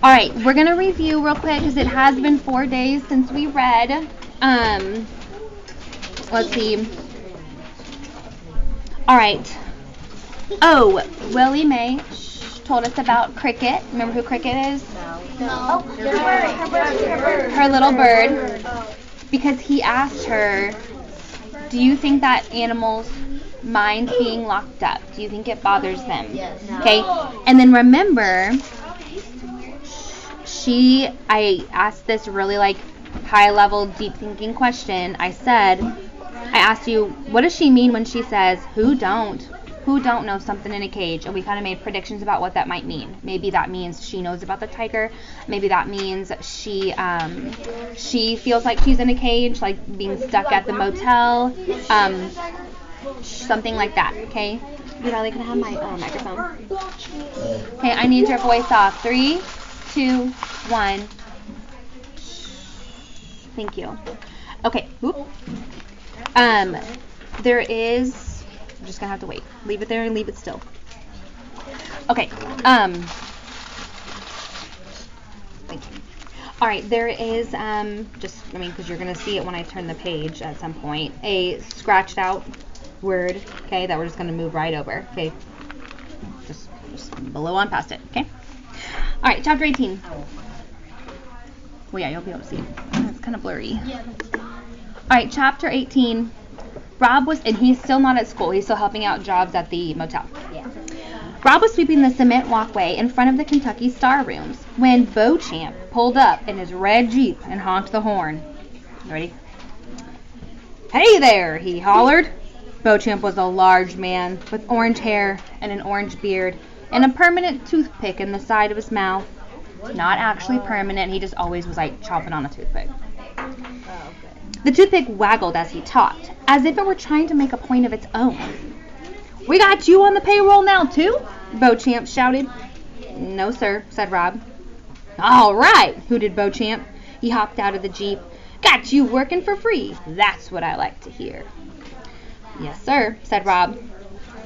All right, we're going to review real quick because it has been 4 days since we read. Let's see. All right. Oh, Willie Mae told us about Cricket. Remember who Cricket is? No. Her little bird. Because he asked her, do you think that animals mind being locked up? Do you think it bothers them? Yes. Okay. And then remember, I asked this really high level, deep thinking question. I asked you, what does she mean when she says, who don't know something in a cage? And we kind of made predictions about what that might mean. Maybe that means she knows about the tiger. Maybe that means she feels like she's in a cage, like being stuck at the motel, something like that. Okay. Can I have my microphone? Okay, I need your voice off. 3, 2, 1. Thank you. Okay. Whoop. There is. I'm just gonna have to wait. Leave it there and leave it still. Okay. Thank you. All right. There is because you're gonna see it when I turn the page at some point. A scratched out word. Okay, that we're just gonna move right over. Okay. Just below on past it. Okay. All right. Chapter 18. Well, yeah, you'll be able to see it. It's kind of blurry. Yeah. All right, chapter 18. Rob and he's still not at school. He's still helping out jobs at the motel. Yeah. Rob was sweeping the cement walkway in front of the Kentucky Star rooms when Beauchamp pulled up in his red Jeep and honked the horn. You ready? Hey there, he hollered. Beauchamp was a large man with orange hair and an orange beard and a permanent toothpick in the side of his mouth. Not actually permanent, he just always was chopping on a toothpick. The toothpick waggled as he talked, as if it were trying to make a point of its own. We got you on the payroll now, too? Beauchamp shouted. No, sir, said Rob. All right, hooted Beauchamp. He hopped out of the Jeep. Got you working for free. That's what I like to hear. Yes, sir, said Rob.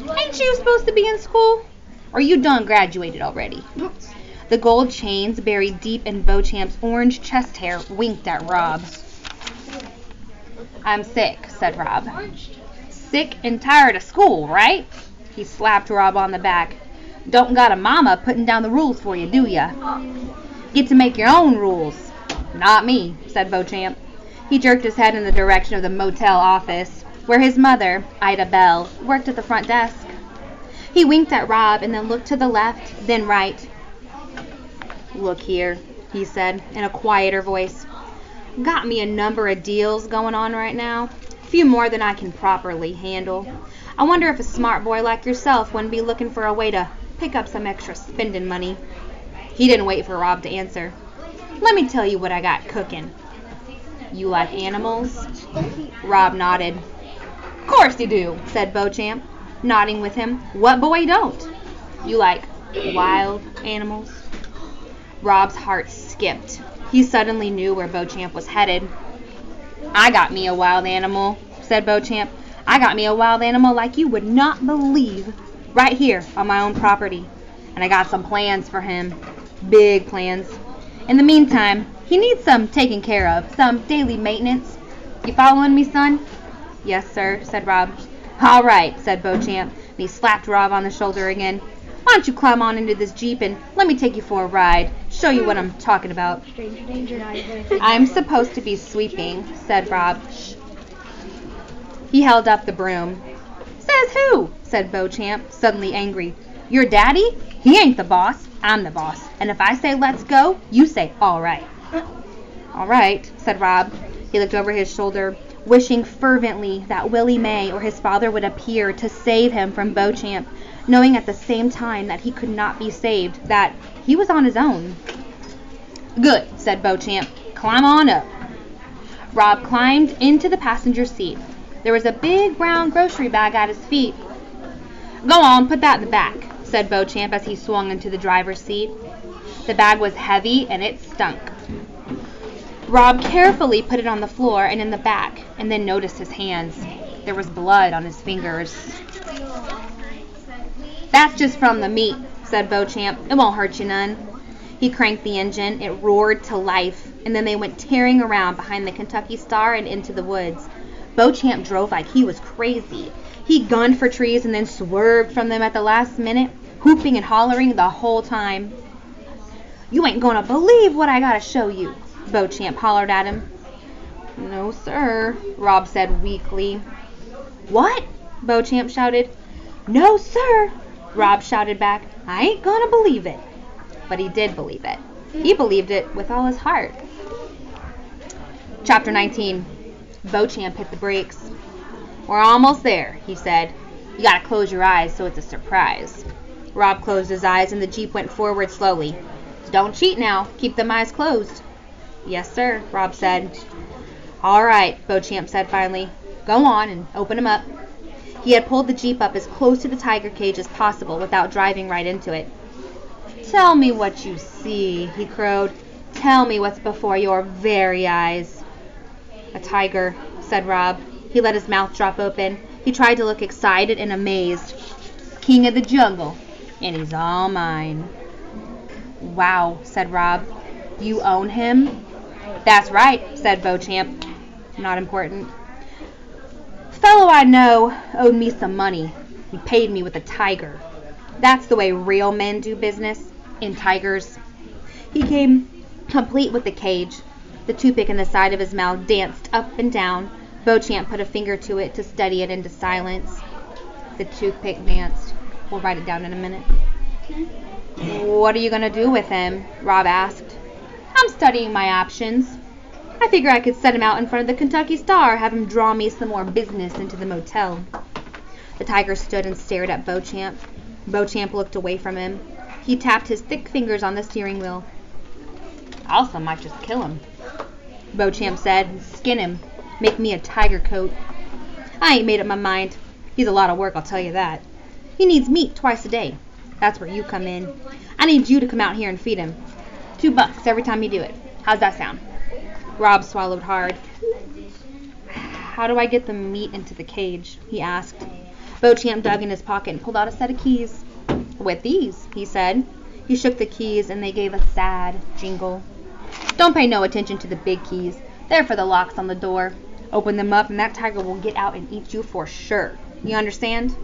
Ain't you supposed to be in school? Or you done graduated already? The gold chains buried deep in Beauchamp's orange chest hair winked at Rob. I'm sick, said Rob. Sick and tired of school, right? He slapped Rob on the back. Don't got a mama putting down the rules for you, do ya? Get to make your own rules. Not me, said Beauchamp. He jerked his head in the direction of the motel office, where his mother, Ida Bell, worked at the front desk. He winked at Rob and then looked to the left, then right. Look here, he said in a quieter voice. Got me a number of deals going on right now. A few more than I can properly handle. I wonder if a smart boy like yourself wouldn't be looking for a way to pick up some extra spending money. He didn't wait for Rob to answer. Let me tell you what I got cooking. You like animals? Rob nodded. Of course you do, said Beauchamp, nodding with him. What boy don't? You like wild animals? Rob's heart skipped. He suddenly knew where Beauchamp was headed. I got me a wild animal, said Beauchamp. I got me a wild animal like you would not believe, right here on my own property. And I got some plans for him. Big plans. In the meantime, he needs some taking care of, some daily maintenance. You following me, son? Yes, sir, said Rob. All right, said Beauchamp, and he slapped Rob on the shoulder again. Why don't you climb on into this Jeep and let me take you for a ride, show you what I'm talking about. I'm supposed to be sweeping, said Rob. He held up the broom. Says who? Said Beauchamp, suddenly angry. Your daddy? He ain't the boss. I'm the boss. And if I say let's go, you say all right. All right, said Rob. He looked over his shoulder, wishing fervently that Willie Mae or his father would appear to save him from Beauchamp, knowing at the same time that he could not be saved, that he was on his own. Good, said Beauchamp. Climb on up. Rob climbed into the passenger seat. There was a big brown grocery bag at his feet. Go on, put that in the back, said Beauchamp as he swung into the driver's seat. The bag was heavy and it stunk. Rob carefully put it on the floor and in the back, and then noticed his hands. There was blood on his fingers. That's just from the meat, said Beauchamp. It won't hurt you none. He cranked the engine. It roared to life, and then they went tearing around behind the Kentucky Star and into the woods. Beauchamp drove like he was crazy. He gunned for trees and then swerved from them at the last minute, whooping and hollering the whole time. "You ain't gonna believe what I gotta show you," Beauchamp hollered at him. "No, sir," Rob said weakly. "What?" Beauchamp shouted. "No, sir," Rob shouted back. "I ain't gonna believe it." But he did believe it. He believed it with all his heart. Chapter 19. Beauchamp hit the brakes. "We're almost there," he said. "You gotta close your eyes so it's a surprise." Rob closed his eyes and the Jeep went forward slowly. "Don't cheat now. Keep them eyes closed." "Yes, sir," Rob said. "All right," Beauchamp said finally. "Go on and open them up." He had pulled the Jeep up as close to the tiger cage as possible without driving right into it. "Tell me what you see," he crowed. "Tell me what's before your very eyes." "A tiger," said Rob. He let his mouth drop open. He tried to look excited and amazed. "King of the jungle, and he's all mine." "Wow," said Rob. "You own him?" "That's right," said Beauchamp. "Not important." "Fellow I know owed me some money. He paid me with a tiger. That's the way real men do business, in tigers." He came complete with the cage. The toothpick in the side of his mouth danced up and down. Beauchamp put a finger to it to steady it into silence. The toothpick danced. We'll write it down in a minute. "What are you going to do with him?" Rob asked. "I'm studying my options. I figure I could set him out in front of the Kentucky Star, have him draw me some more business into the motel." The tiger stood and stared at Beauchamp. Beauchamp looked away from him. He tapped his thick fingers on the steering wheel. "I also might just kill him," Beauchamp said. "Skin him. Make me a tiger coat." "I ain't made up my mind. He's a lot of work, I'll tell you that. He needs meat twice a day. That's where you come in. I need you to come out here and feed him. $2 every time you do it. How's that sound?" Rob swallowed hard. "How do I get the meat into the cage?" he asked. Beauchamp dug in his pocket and pulled out a set of keys. "With these," he said. He shook the keys and they gave a sad jingle. "Don't pay no attention to the big keys. They're for the locks on the door. Open them up and that tiger will get out and eat you for sure. You understand?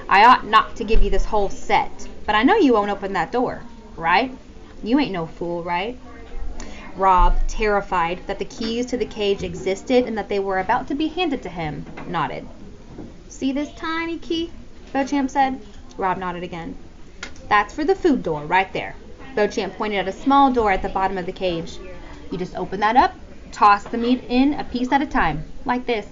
I ought not to give you this whole set, but I know you won't open that door, right? You ain't no fool, right?" Rob, terrified that the keys to the cage existed and that they were about to be handed to him, nodded. "See this tiny key?" Beauchamp said. Rob nodded again. "That's for the food door, right there." Beauchamp pointed at a small door at the bottom of the cage. "You just open that up, toss the meat in a piece at a time, like this."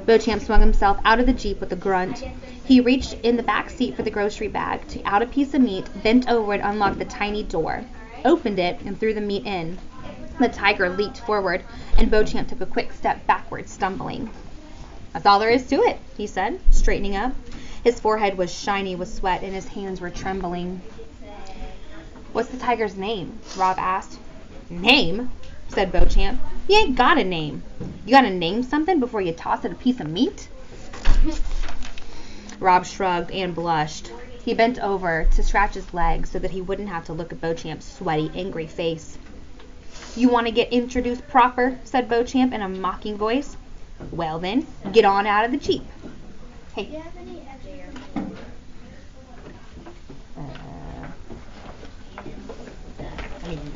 Beauchamp swung himself out of the Jeep with a grunt. He reached in the back seat for the grocery bag, took out a piece of meat, bent over and unlocked the tiny door, opened it, and threw the meat in. The tiger leaped forward, and Beauchamp took a quick step backward, stumbling. "That's all there is to it," he said, straightening up. His forehead was shiny with sweat, and his hands were trembling. "What's the tiger's name?" Rob asked. "Name?" said Beauchamp. "You ain't got a name. You gotta name something before you toss it a piece of meat?" Rob shrugged and blushed. He bent over to scratch his leg so that he wouldn't have to look at Beauchamp's sweaty, angry face. "You want to get introduced proper?" said Beauchamp in a mocking voice. "Well then, get on out of the Jeep." Hey.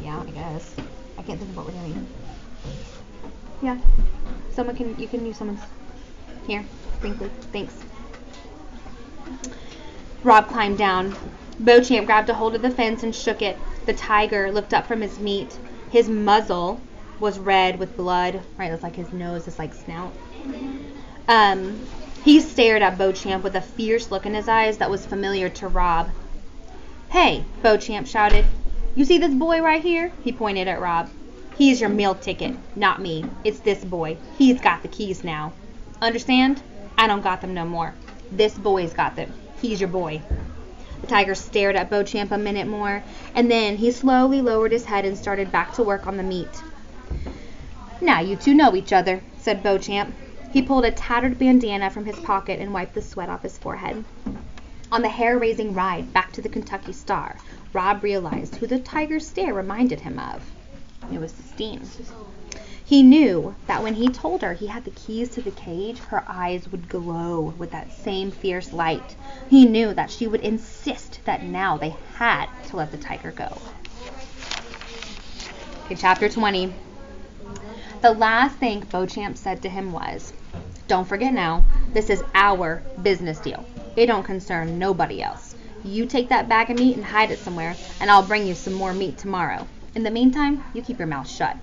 Yeah, I guess. I can't think of what we're doing. Yeah. You can use someone's. Here, Brinkley. Thanks. Rob climbed down. Beauchamp grabbed a hold of the fence and shook it. The tiger looked up from his meat. His muzzle was red with blood. Right, that's like his nose, this like snout. He stared at Beauchamp with a fierce look in his eyes that was familiar to Rob. "Hey," Beauchamp shouted. "You see this boy right here?" He pointed at Rob. "He's your meal ticket, not me. It's this boy. He's got the keys now. Understand? I don't got them no more. This boy's got them. He's your boy." The tiger stared at Beauchamp a minute more, and then he slowly lowered his head and started back to work on the meat. "Now you two know each other," said Beauchamp. He pulled a tattered bandana from his pocket and wiped the sweat off his forehead. On the hair-raising ride back to the Kentucky Star, Rob realized who the tiger's stare reminded him of. It was Sistine. He knew that when he told her he had the keys to the cage, her eyes would glow with that same fierce light. He knew that she would insist that now they had to let the tiger go. Okay, chapter 20. The last thing Beauchamp said to him was, "Don't forget now, this is our business deal. It don't concern nobody else. You take that bag of meat and hide it somewhere, and I'll bring you some more meat tomorrow. In the meantime, you keep your mouth shut."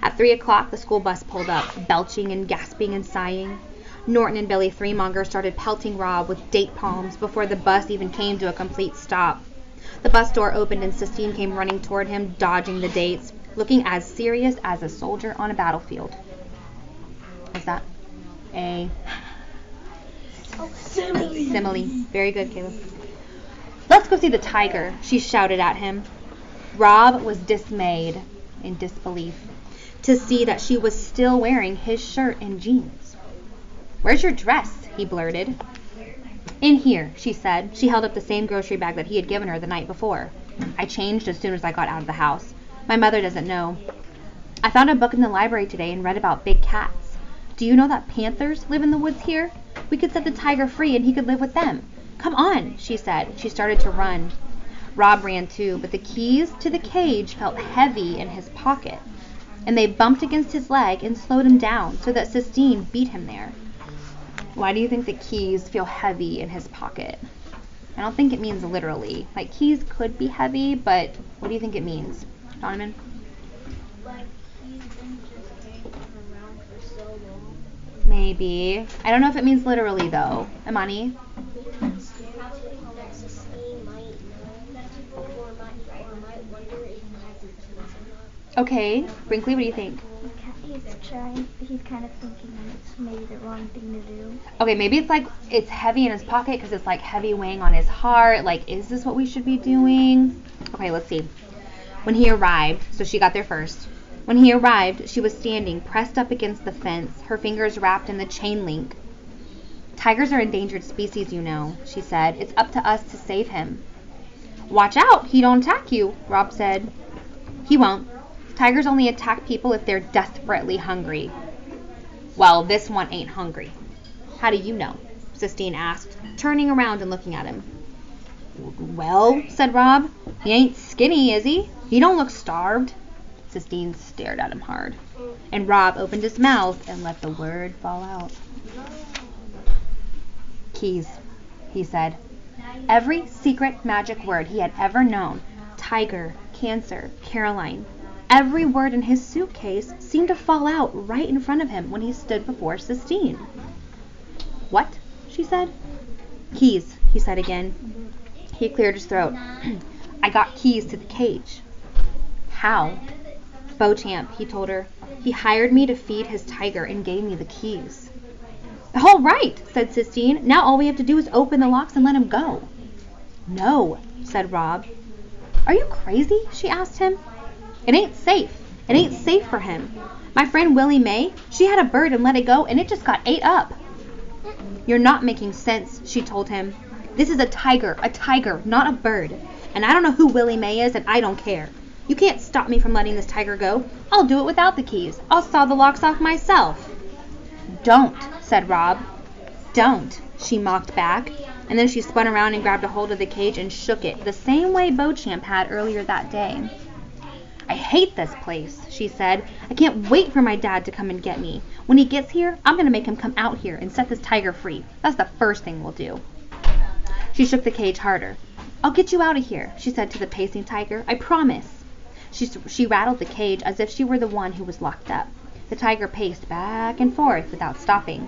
At 3 o'clock, the school bus pulled up, belching and gasping and sighing. Norton and Billy Threemonger started pelting Rob with date palms before the bus even came to a complete stop. The bus door opened and Sistine came running toward him, dodging the dates, looking as serious as a soldier on a battlefield. What's that? Simile. Very good, Caleb. "Let's go see the tiger," she shouted at him. Rob was dismayed in disbelief to see that she was still wearing his shirt and jeans. "Where's your dress?" he blurted. "In here," she said. She held up the same grocery bag that he had given her the night before. "I changed as soon as I got out of the house. My mother doesn't know. I found a book in the library today and read about big cats. Do you know that panthers live in the woods here? We could set the tiger free and he could live with them. Come on," she said. She started to run. Rob ran too, but the keys to the cage felt heavy in his pocket, and they bumped against his leg and slowed him down so that Sistine beat him there. Why do you think the keys feel heavy in his pocket? I don't think it means literally. Like, keys could be heavy, but what do you think it means? Donovan? Like, he's been just hanging around for so long. Maybe. I don't know if it means literally, though. Imani? Because that Sistine might know, or might wonder if he has the keys or not. Okay. Brinkley, what do you think? He's kind of thinking it's maybe the wrong thing to do. Okay, maybe it's like it's heavy in his pocket because it's like heavy weighing on his heart. Like, is this what we should be doing? Okay, let's see. When he arrived, so she got there first. When he arrived, she was standing pressed up against the fence, her fingers wrapped in the chain link. "Tigers are endangered species, you know," she said. "It's up to us to save him." "Watch out, he don't attack you," Rob said. "He won't. Tigers only attack people if they're desperately hungry." "Well, this one ain't hungry." "How do you know?" Sistine asked, turning around and looking at him. "Well," said Rob, "he ain't skinny, is he? He don't look starved." Sistine stared at him hard, and Rob opened his mouth and let the word fall out. "Keys," he said. Every secret magic word he had ever known, tiger, cancer, Caroline, every word in his suitcase seemed to fall out right in front of him when he stood before Sistine. "What?" she said. "Keys," he said again. He cleared his throat. "I got keys to the cage." "How?" "Beauchamp," he told her. "He hired me to feed his tiger and gave me the keys." "All right," said Sistine. "Now all we have to do is open the locks and let him go." "No," said Rob. "Are you crazy?" she asked him. "It ain't safe. It ain't safe for him. My friend Willie Mae, she had a bird and let it go, and it just got ate up." "You're not making sense," she told him. "This is a tiger, not a bird. And I don't know who Willie Mae is, and I don't care. You can't stop me from letting this tiger go. I'll do it without the keys. I'll saw the locks off myself." "Don't," said Rob. "Don't," she mocked back, and then she spun around and grabbed a hold of the cage and shook it the same way Beauchamp had earlier that day. "I hate this place," she said. "I can't wait for my dad to come and get me. When he gets here, I'm going to make him come out here and set this tiger free. That's the first thing we'll do." She shook the cage harder. "I'll get you out of here," she said to the pacing tiger. "I promise." She rattled the cage as if she were the one who was locked up. The tiger paced back and forth without stopping.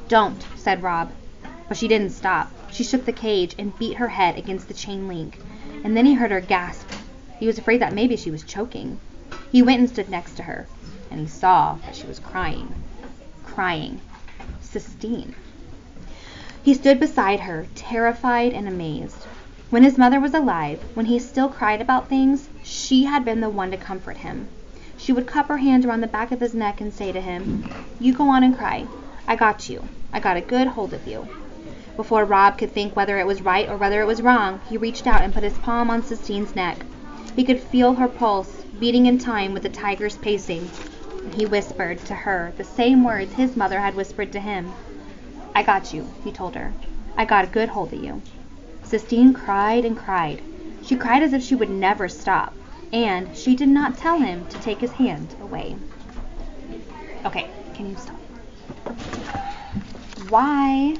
"Don't," said Rob. But she didn't stop. She shook the cage and beat her head against the chain link. And then he heard her gasp. He was afraid that maybe she was choking. He went and stood next to her, and he saw that she was crying. Crying. Sistine. He stood beside her, terrified and amazed. When his mother was alive, when he still cried about things, she had been the one to comfort him. She would cup her hand around the back of his neck and say to him, "You go on and cry. I got you. I got a good hold of you." Before Rob could think whether it was right or whether it was wrong, he reached out and put his palm on Sistine's neck. He could feel her pulse, beating in time with the tiger's pacing. He whispered to her the same words his mother had whispered to him. "I got you," he told her. "I got a good hold of you." Sistine cried and cried. She cried as if she would never stop, and she did not tell him to take his hand away. Okay, can you stop? Why